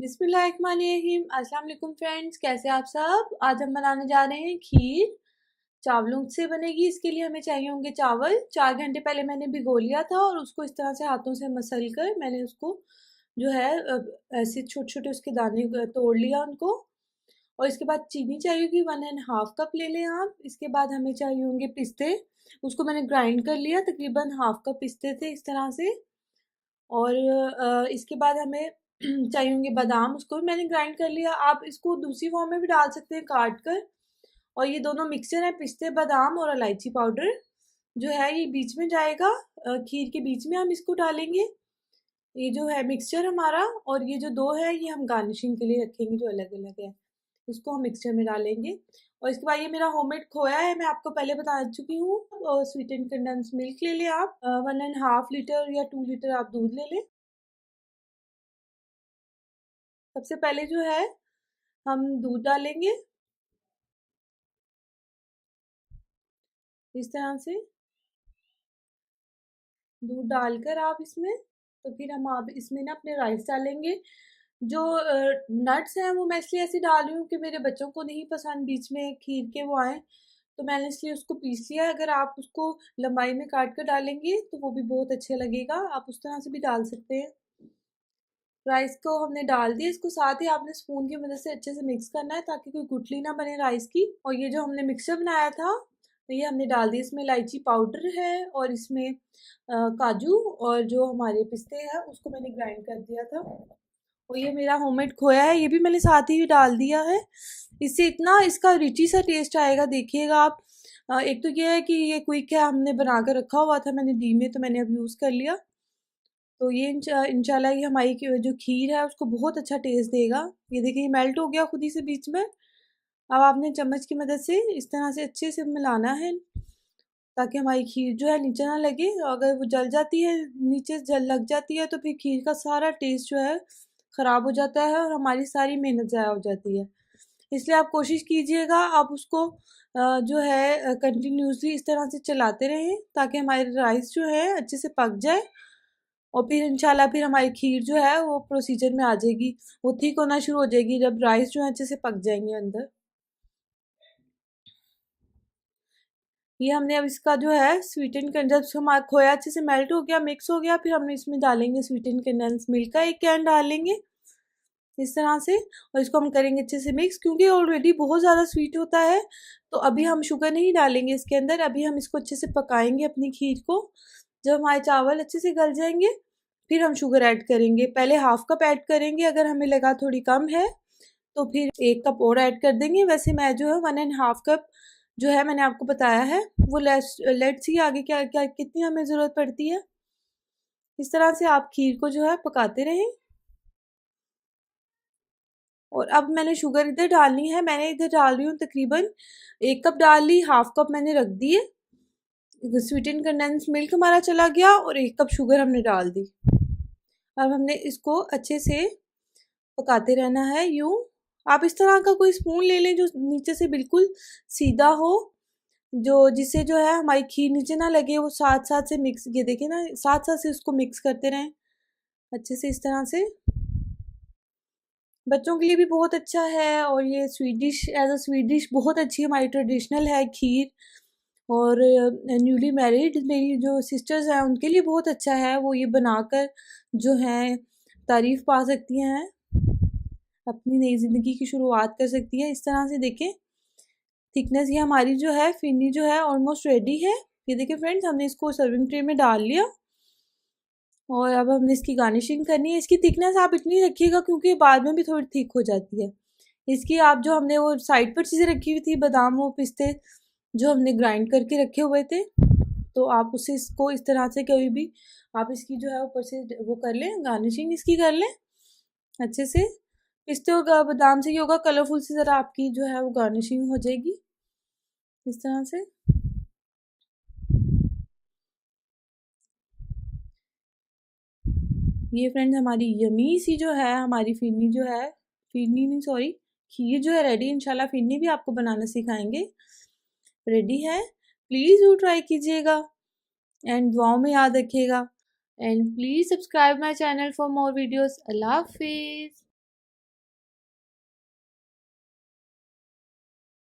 बिस्मिल्लाहिर्रहमानिर्रहीम। अस्सलाम वालेकुम फ्रेंड्स, कैसे आप सब। आज हम बनाने जा रहे हैं खीर। चावलों से बनेगी। इसके लिए हमें चाहिए होंगे चावल। 4 घंटे पहले मैंने भिगो लिया था और उसको इस तरह से हाथों से मसल कर मैंने उसको जो है ऐसे छोटे छोटे उसके दाने तोड़ लिया उनको। और इसके बाद चीनी चाहिए होगी 1.5 कप ले लें आप। इसके बाद हमें चाहिए होंगे पिस्ते। उसको मैंने ग्राइंड कर लिया, तकरीबन हाफ कप पिस्ते थे इस तरह से। और इसके बाद हमें चाहिए होंगे बादाम, उसको भी मैंने ग्राइंड कर लिया। आप इसको दूसरी फॉर्म में भी डाल सकते हैं काट कर। और ये दोनों मिक्सचर है, पिस्ते बादाम और इलायची पाउडर जो है ये बीच में जाएगा। खीर के बीच में हम इसको डालेंगे। ये जो है मिक्सचर हमारा, और ये जो दो है ये हम गार्निशिंग के लिए रखेंगे जो अलग अलग है। इसको हम मिक्सचर में डालेंगे। और इसके बाद ये मेरा होममेड खोया है, मैं आपको पहले बता चुकी हूँ। और स्वीट एंड कंडेंस मिल्क ले लें आप। 1.5 लीटर या 2 लीटर आप दूध ले लें। सबसे पहले जो है हम दूध डालेंगे इस तरह से। दूध डालकर आप इसमें, तो फिर हम आप इसमें ना अपने राइस डालेंगे। जो नट्स हैं वो मैं इसलिए ऐसे डाल रही हूँ कि मेरे बच्चों को नहीं पसंद बीच में खीर के वो आए, तो मैंने इसलिए उसको पीस लिया। अगर आप उसको लंबाई में काट कर डालेंगे तो वो भी बहुत अच्छा लगेगा, आप उस तरह से भी डाल सकते हैं। राइस को हमने डाल दिया, इसको साथ ही आपने स्पून की मदद से अच्छे से मिक्स करना है ताकि कोई गुठली ना बने राइस की। और ये जो हमने मिक्सचर बनाया था तो ये हमने डाल दिया। इसमें इलायची पाउडर है और इसमें काजू और जो हमारे पिस्ते हैं उसको मैंने ग्राइंड कर दिया था। और ये मेरा होममेड खोया है, ये भी मैंने साथ ही डाल दिया है। इससे इतना इसका रिची सा टेस्ट आएगा, देखिएगा आप। एक तो ये है कि ये क्विक है, हमने बना कर रखा हुआ था मैंने डी में, तो मैंने अब यूज़ कर लिया। तो ये इंशाल्लाह ये हमारी जो खीर है उसको बहुत अच्छा टेस्ट देगा। ये देखिए मेल्ट हो गया खुद ही से बीच में। अब आपने चम्मच की मदद से इस तरह से अच्छे से मिलाना है ताकि हमारी खीर जो है नीचे ना लगे। अगर वो जल जाती है, नीचे जल लग जाती है, तो फिर खीर का सारा टेस्ट जो है ख़राब हो जाता है और हमारी सारी मेहनत ज़ाया हो जाती है। इसलिए आप कोशिश कीजिएगा आप उसको जो है कंटिन्यूसली इस तरह से चलाते रहें ताकि हमारे राइस जो है अच्छे से पक जाए। और फिर इंशाल्लाह फिर हमारी खीर जो है वो प्रोसीजर में आ जाएगी। वो थिक होना शुरू हो जाएगी जब राइस जो है अच्छे से पक जाएंगे अंदर। ये हमने अब इसका जो है स्वीटेन जब हमारा खोया अच्छे से मेल्ट हो गया, मिक्स हो गया, फिर हमने इसमें डालेंगे स्वीटेन कंडेंस मिल्क का 1 कैन डालेंगे इस तरह से। और इसको हम करेंगे अच्छे से मिक्स, क्योंकि ऑलरेडी बहुत ज़्यादा स्वीट होता है। तो अभी हम शुगर नहीं डालेंगे इसके अंदर, अभी हम इसको अच्छे से पकाएंगे अपनी खीर को। जब हमारे चावल अच्छे से गल जाएंगे फिर हम शुगर ऐड करेंगे। पहले 1/2 कप ऐड करेंगे, अगर हमें लगा थोड़ी कम है तो फिर 1 कप और ऐड कर देंगे। वैसे मैं जो है 1.5 कप जो है मैंने आपको बताया है। वो लेट्स सी आगे क्या क्या कितनी हमें ज़रूरत पड़ती है। इस तरह से आप खीर को जो है पकाते रहें। और अब मैंने शुगर इधर डालनी है, मैंने इधर डाल रही हूँ तकरीबन 1 कप डाल ली, 1/2 कप मैंने रख दिए। स्वीटेन कंडेंस मिल्क हमारा चला गया और 1 कप शुगर हमने डाल दी। अब हमने इसको अच्छे से पकाते रहना है यूं। आप इस तरह का कोई स्पून ले लें जो नीचे से बिल्कुल सीधा हो, जो जिससे जो है हमारी खीर नीचे ना लगे। वो साथ साथ से मिक्स, ये देखें ना, साथ साथ से इसको मिक्स करते रहें अच्छे से इस तरह से। बच्चों के लिए भी बहुत अच्छा है। और ये sweet dish, as a sweet dish बहुत अच्छी हमारी ट्रेडिशनल है खीर। और न्यूली मैरिड मेरी जो सिस्टर्स हैं उनके लिए बहुत अच्छा है, वो ये बनाकर जो है तारीफ़ पा सकती हैं, अपनी नई ज़िंदगी की शुरुआत कर सकती हैं। इस तरह से देखें थिकनेस, ये हमारी जो है फिरनी जो है ऑलमोस्ट रेडी है। ये देखिए फ्रेंड्स, हमने इसको सर्विंग ट्रे में डाल लिया और अब हमने इसकी गार्निशिंग करनी है। इसकी थिकनेस आप इतनी रखिएगा क्योंकि बाद में भी थोड़ी थिक हो जाती है। इसकी आप जो हमने वो साइड पर चीज़ें रखी हुई थी, बादाम और पिस्ते जो हमने ग्राइंड करके रखे हुए थे, तो आप उससे इसको इस तरह से कोई भी आप इसकी जो है ऊपर से वो कर लें, गार्निशिंग इसकी कर लें अच्छे से। पिस्ते और बादाम से ये होगा कलरफुल सी ज़रा आपकी जो है वो गार्निशिंग हो जाएगी इस तरह से। ये फ्रेंड्स हमारी यमी सी जो है हमारी फिरनी जो है, फिरनी नहीं सॉरी, खीर जो है रेडी। इंशाल्लाह फिरनी भी आपको बनाना सिखाएंगे, रेडी है। प्लीज़ वो ट्राई कीजिएगा एंड दुआओं में याद रखिएगा। And please subscribe my channel for more videos. अल्लाह हाफिज़।